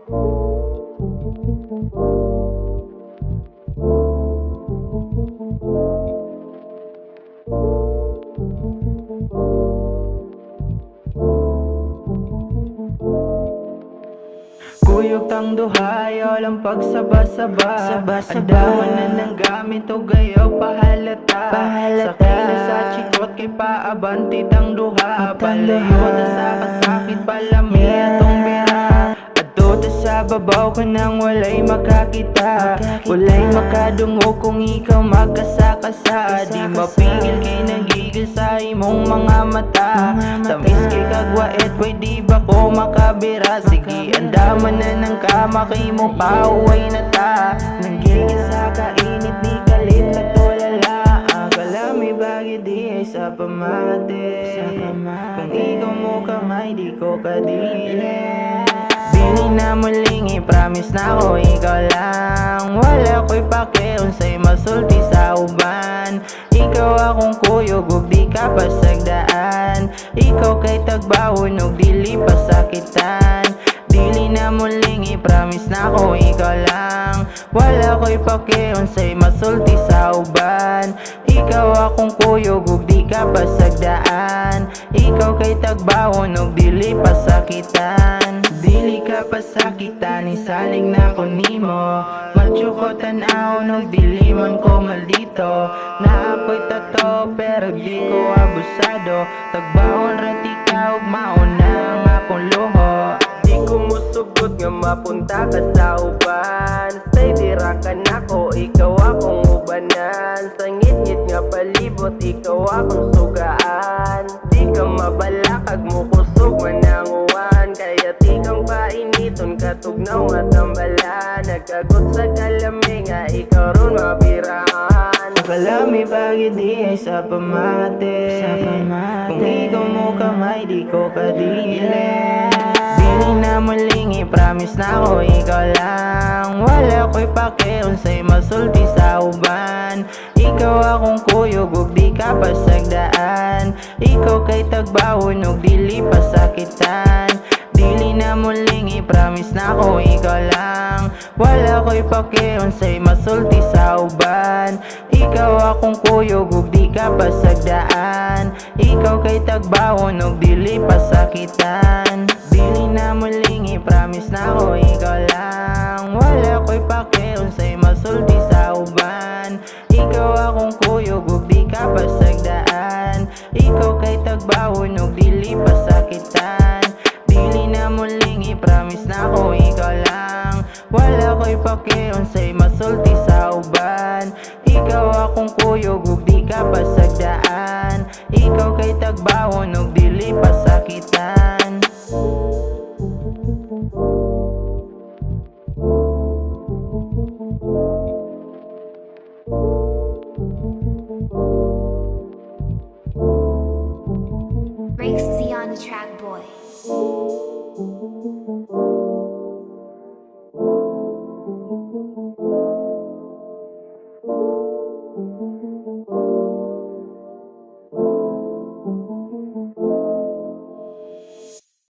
Kuyog tang duha, ayaw lang pagsaba-saba. Adaman na ng gamit o gayo pahalata. Sakay na sa chikot kay paabanti tang duha. Palayo na sa kasakit palami atong bira. Adto sa babaw ka nang walay makakita. Walay makadungo kung ikaw magkasakasa. Di mapigil kay nagigil sa imong mga mata. Tamis kay kagwaet, pwede ba ko makabira? Sige, andaman na ng kama kay mo pauway na ta. Nanggigil sa kainit, di galit at tulala. Kalami bagay di ay sa pamate. Kung ikaw mo kamay, di ko kadili. Bili na muling i-promise na ko ikaw lang. Wala ko'y pake unsay masulti sa uban. Ikaw akong kuyog ug di ka pasagdaan. Ikaw kay tagbawon ug dili pasakitan. Dili na muling i-promise na ko ikaw lang. Wala ko'y pake unsay masulti sa uban. Ikaw akong kuyog ug di ka pasagdaan. Ikaw kay tagbawon ug dili pasakitan. Dili ka pasakitan, isalig na ko nimo. Macho ko tanaw, nog dili man ko maldito. Naapoy tato, pero di ko abusado. Tagbawon rati ka, ug mauna ang akong luho. Di ko musugot nga mapunta ka sa uban. Stay dira ka nako, ikaw akong ubanan. Sa ngit-ngit nga palibot, ikaw akong sugaan. Di ka mabalakag mo kusog man ang uwan. Kaya di kang painiton, katugnaw at tambala. Nagkagot sa kalami nga, ikaw ron mabiraan. Kalami bagay di ay sa pamate. Kung ikaw mo kamay, di ko kadili. Bili na muling i-promise na ko ikaw lang. Wala ko'y pake unsay masulti sa uban. Ikaw akong kuyog ug di ka pasagdaan. Ikaw kay tagbawon ug dili pasakitan. Dili na muling i-promise na ko ikaw lang. Wala ko'y pake unsay masulti sa uban. Ikaw akong kuyog ug di ka pasagdaan. Ikaw kay tagbawon ug dili pasakitan. Dili na muling i-promise na ko ikaw lang. Wala ko'y pake unsay masulti sa uban. Ikaw akong kuyog ug di ka pasagdaan. Ikaw kay tagbawon ug dili pasakitan. Dili na muling i-promise na ko ikaw lang. Wala ko'y pake unsay masulti sa uban. Ikaw akong kuyog ug di ka pasagdaan. Ikaw kay tagbawon ug dili pasakitan. Breaks Z on the track, boy.